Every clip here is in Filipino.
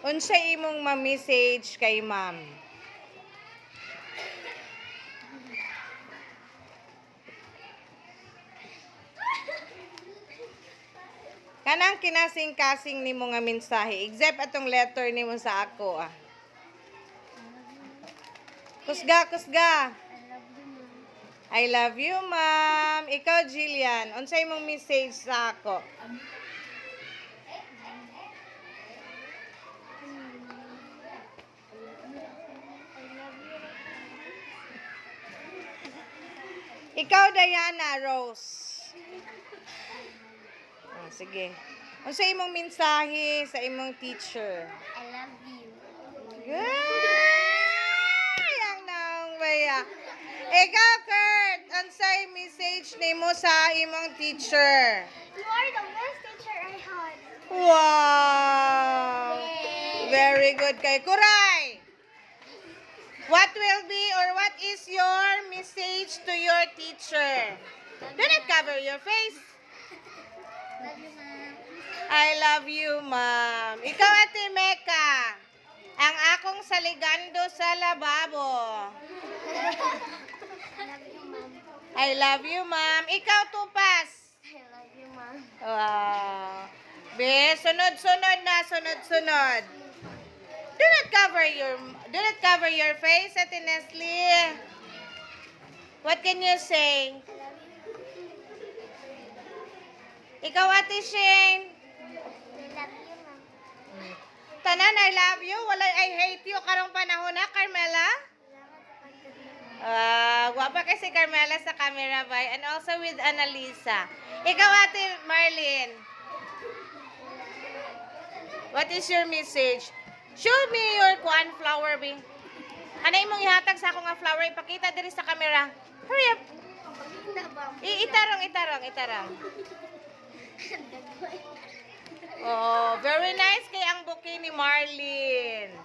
Unsa imong ma-message kay ma'am? Kanang kinasing-kasing nimo nga mensahe, except atong letter nimo sa ako ah. Kusga, kusga. I love you, ma'am. Ikaw, Jillian, unsa imong message sa ako? Ikaw, Diana Rose. Sige. Unsa imong mensahe sa imong teacher? I love you. Good! Yang naong baya. Ikaw, Kurt, unsay message nimo sa imong teacher? You are the best teacher I had. Wow! Very good kay Kuray. What will be or what is your message to your teacher? Do not cover your face. Love you, ma'am. I love you, ma'am. Ikaw, Ate Mecca, ang akong saligando sa lababo. Love you, ma'am. I love you, ma'am. Ikaw, Tupas. I love you, ma'am. Wow. Be, sunod-sunod na, sunod-sunod. Do not cover your face, Ate Nestle. What can you say? I love you. Ikaw, Ate Shane. I love you, ma'am. Tanan, I love you. Wala, I hate you. Karong panahon na, Carmela. Salamat sa pagkakas. Guwapa kasi Carmela sa camera by and also with Annalisa. Ikaw, Ate Marlene. What is your message? Show me your kuan flower, be. Ano imong ihatag sa akong nga flower? Ipakita diri sa camera. Hurry up. Itarong. Oh, very nice kay ang bouquet ni Marlene.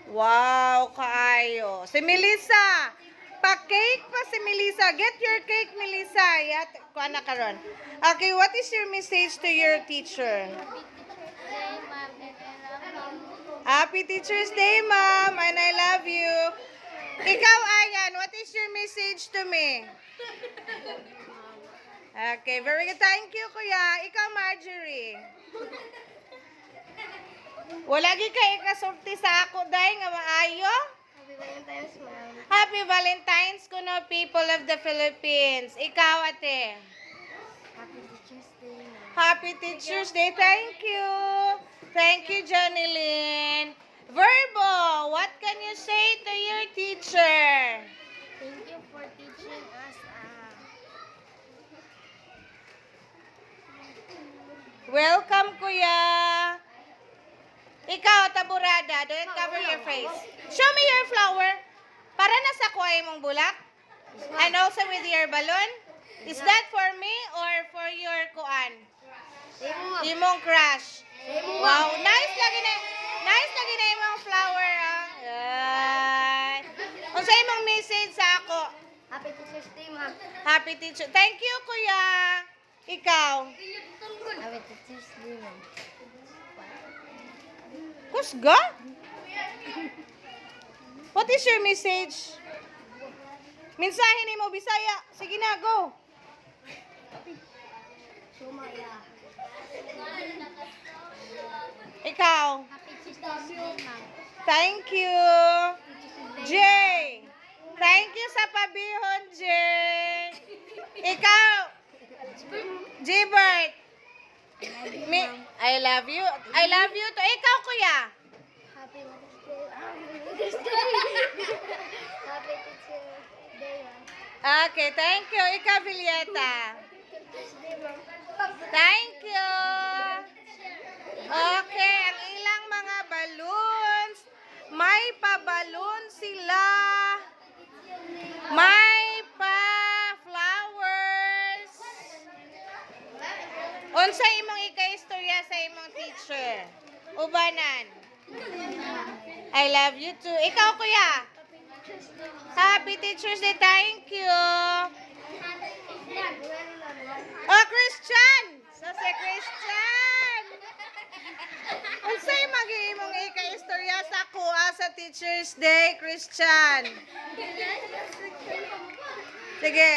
Wow, kaayo. Si Melissa. Pa-cake pa si Melissa. Get your cake, Melissa. Yat, kuan na karon. Okay, what is your message to your teacher? Hey, ma'am, and I love you. Happy Teacher's Day, Ma'am, and I love you. Ikaw, Ayan, what is your message to me? Okay, very good. Thank you, Kuya. Ikaw, Marjorie. Wala gi kay ikasulti sa ako, day, nga maayo. Happy Valentine's, ma'am. Happy Valentine's kuno, people of the Philippines. Ikaw, ate. Happy Teacher's Day, ma'am. Happy Teacher's Day. Thank you. Thank you, Janilyn. Verbo, what can you say to your teacher? Thank you for teaching us. Welcome, Kuya. Ikaw, taburada. Don't cover your face. Show me your flower. Para na sa kuhay mong bulak? And also with your balloon? Is that for me or for your kuan? Imong crush. Wow, nice lagi na imong flower. Ah. Unsa imong message sa ako? Happy Teacher's Day, ma'am. Happy teacher. Thank you, Kuya. Ikaw. Happy Teacher's Day, ma'am. Kusga? What is your message? Mensahe ni mo Bisaya. Sige na, go. Sumaya. Ikaw. Happy Teacher's Day, ma'am. Thank you. Jay. Thank you sa pabihon, Jay. Ikaw. Jibert. I love you. I love you to. Ikaw, Kuya. Happy Mother's Day. Happy Teacher's Day, ma'am. Okay, thank you. Ikaw, Villeta. Teacher's Day, ma'am. Thank you. Okay, ang ilang mga balloons. May pa-balloon sila. May pa-flowers. Unsa imong ika-istorya sa imong teacher? Ubanan. I love you too. Ikaw, Kuya. Happy Teacher's Day. Thank you. Oh, Christian. So, si Christian. Unsay mag-iimong ika-istorya sa kuha sa Teacher's Day, Christian? Sige.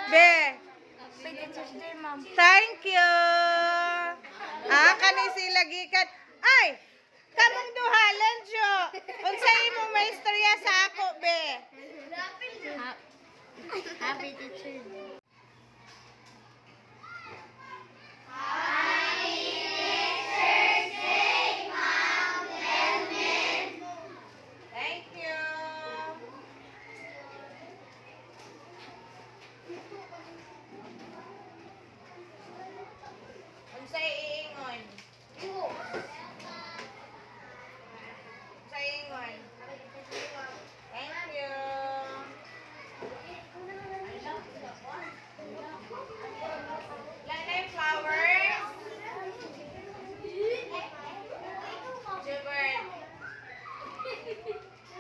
Be. Happy Teacher's Day, ma'am. Thank you. Kani sila gikan. Ay! Kamong duhalan, Jo. Unsay imong may istorya sa ako, be? Happy Teacher's Day. Thank you. Unsay iingon? Unsay iingon? Thank you. Lanay flowers. Jubert.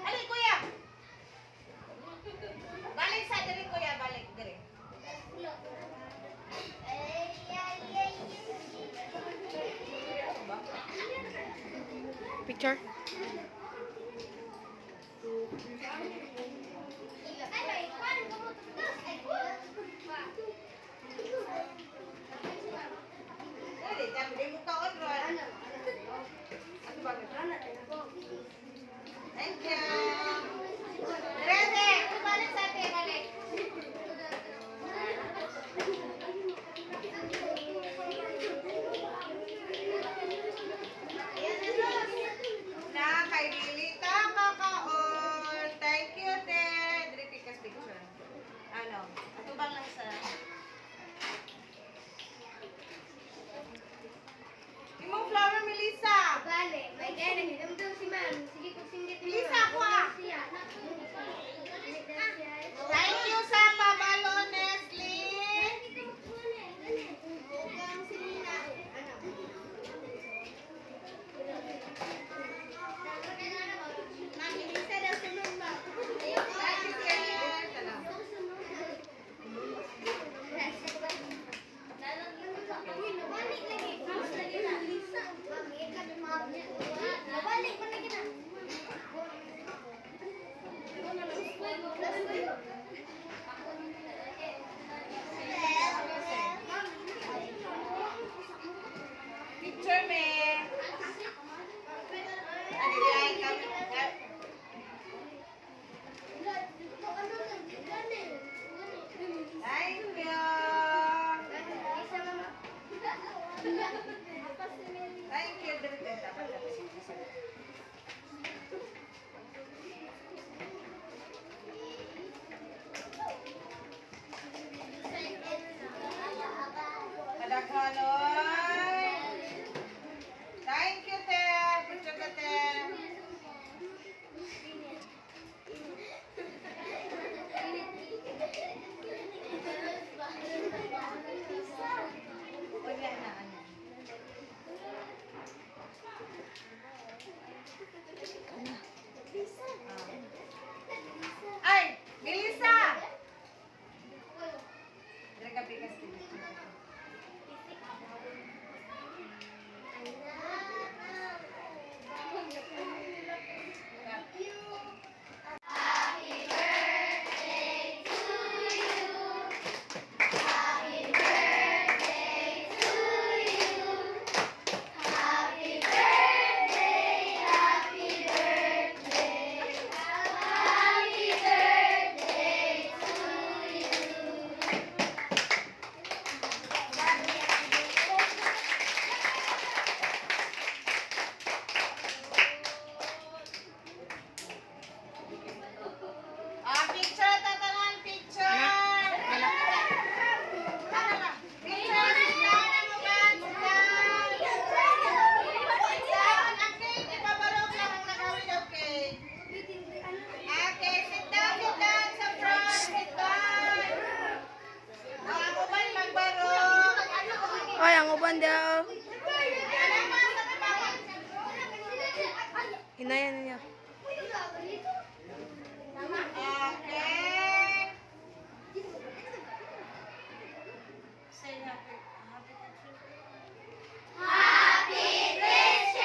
Ali, kuya. Balik sa diri, kuya. Balik diri. Picture. Dali, dali mo ka on, Ron. Ano ba? Thank you. Rene, balik sa atin, balik. Na kay Lilita kakaon. Thank you, te. Dili pikas picture. Ano? Atubang lang sa imong flower, Melissa. Bale, may kaya nagdamdam si ma'am. Sige, kung singgit mo. Melissa, ako ah. Siya. Thank you sa pabalo, Nestle. Nabalik mo na kita. Picture me. Ano yan? Thank you. Thank you. Dapat. Kadaghanon. Thank you, te. Picture ka, te. Wala na, ano. Ay! Melissa! Dili ka pikas dili. Picture, tatangan, picture! Picture, sit down, sit down. Sit down, ang cake, ipabarog lang ang nakawin, okay? Okay, sit down sa front, sit down. Ang uban, magbarog. Ay, ang uban daw. Ano ba, sa tabangan? Hinayan niya. Okay. Say happy Teacher's Day.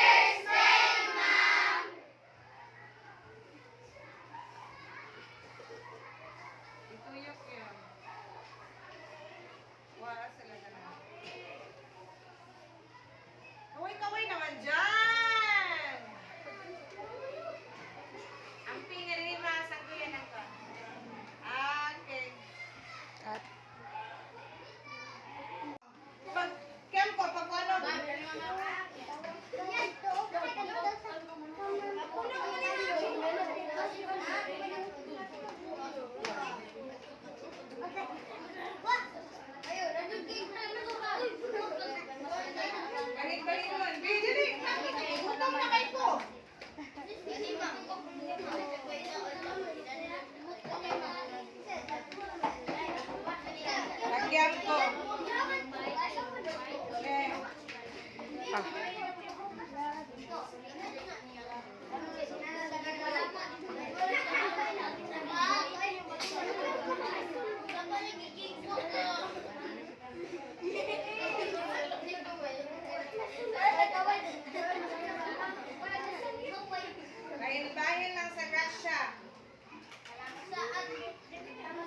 Dahil lang sa grasya.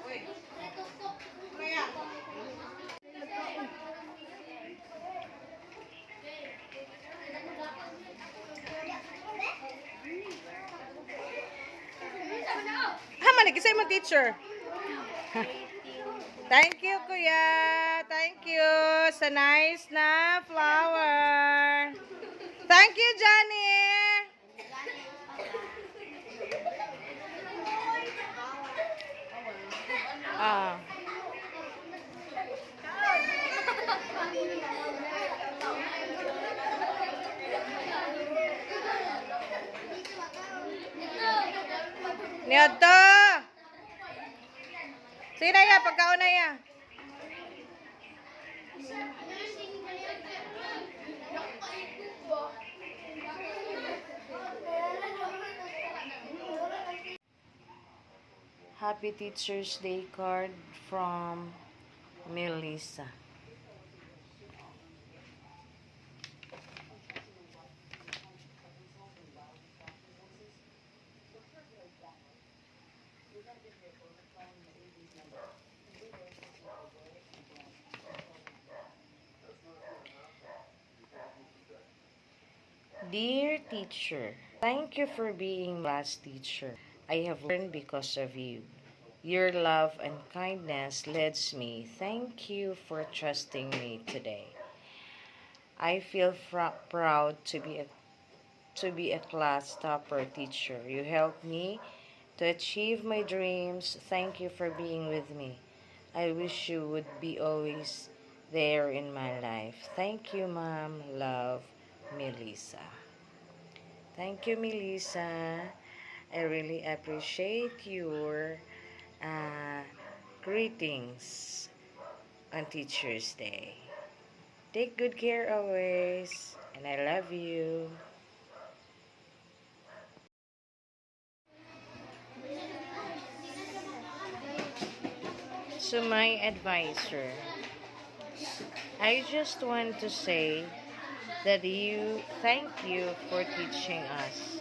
Uy. Ano yan? Haman, kisay mo teacher. Thank you, kuya. Thank you sa nice na flower. Thank you, Johnny. Ah. Niyoto. Sige na ya, pagkaon na ya. Happy Teacher's Day card from Melissa. Dear teacher, thank you for being my last teacher. I have learned because of you. Your love and kindness leads me. Thank you for trusting me today. I feel proud to be a class topper teacher. You helped me to achieve my dreams. Thank you for being with me. I wish you would be always there in my life. Thank you, Mom. Love, Melissa. Thank you, Melissa. I really appreciate your greetings on Teacher's Day. Take good care always, and I love you. So my advisor, I just want to say that thank you for teaching us.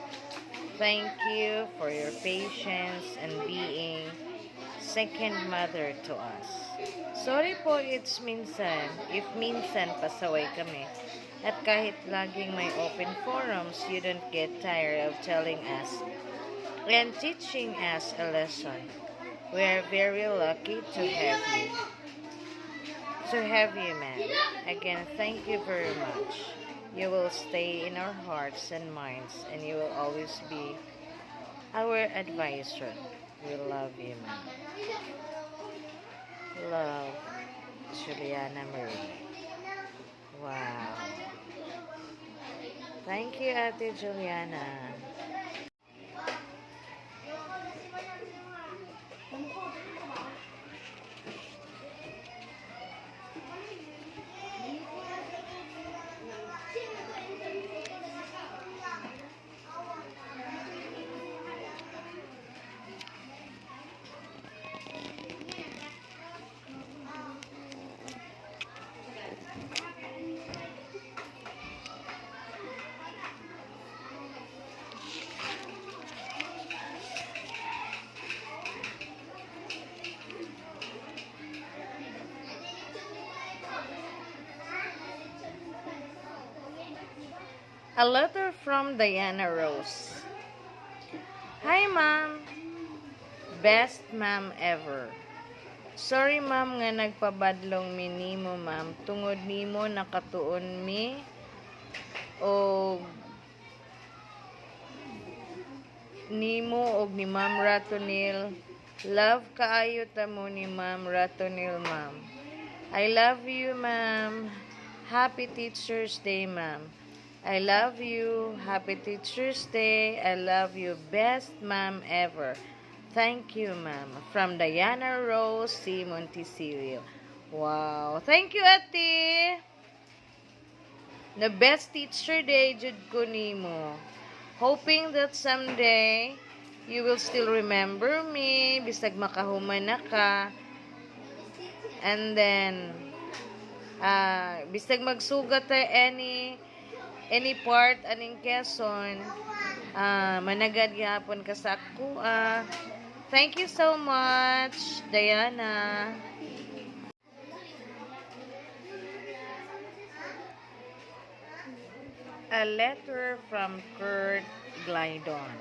Thank you for your patience and being second mother to us. Sorry po it's minsan, if minsan pasaway kami. At kahit laging may open forums, you don't get tired of telling us and teaching us a lesson. We are very lucky to have you. Ma'am. Again, thank you very much. You will stay in our hearts and minds, and you will always be our advisor. We love you, ma'am. Love, Juliana Marie. Wow. Thank you, Ate Juliana. A letter from Diana Rose. Hi, Ma'am. Best ma'am ever. Sorry, ma'am, nga nagpabadlong mi nimo, ma'am. Tungod nimo nakatuon mi o nimo og ni Ma'am Ratonil. Love kaayo ta mo ni Ma'am Ratonil, ma'am. I love you, ma'am. Happy Teacher's Day, ma'am. I love you. Happy Teacher's Day. I love you. Best ma'am ever. Thank you, ma'am. From Diana Rose C. Montecillo. Wow. Thank you, Ate. The best teacher day, jud ko nimo. Hoping that someday you will still remember me. Bisag makahuman na ka. And then, bisag magsugat tayo any part aning Quezon, Managad gyapon ka sa ako. Thank you so much, Diana. A letter from Kurt Glidon.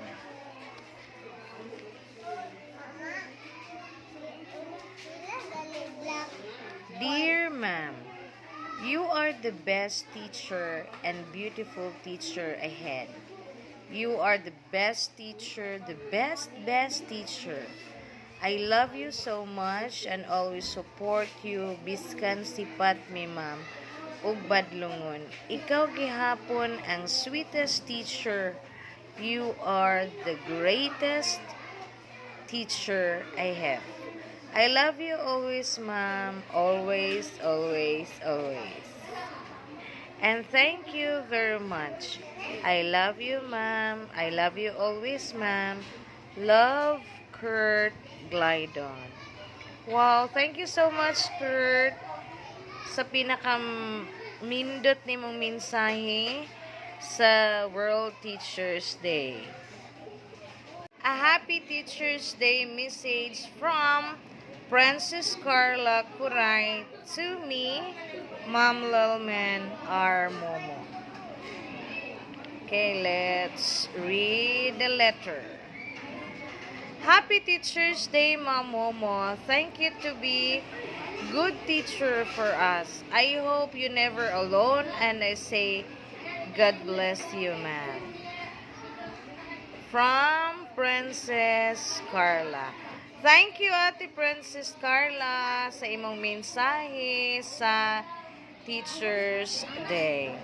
Dear Ma'am, you are the best teacher and beautiful teacher I had. You are the best teacher, the best teacher. I love you so much and always support you biskan sipat mi ma'am ug badlungon. Ikaw gihapon ang sweetest teacher. You are the greatest teacher I have. I love you always, ma'am. Always, always, always. And thank you very much. I love you, ma'am. I love you always, ma'am. Love, Kurt Glidon. Wow, thank you so much, Kurt, sa pinaka-mindot ni mong mensahe sa World Teachers Day. A happy Teachers Day message from Princess Carla Kuray to me, Ma'am Lilman R. Momo. Okay, let's read the letter. Happy Teachers Day, Ma'am Momo. Thank you to be good teacher for us. I hope you never alone, and I say God bless you, ma'am. From Princess Carla. Thank you, Ate Princess Carla, sa imong mensahe sa Teachers Day.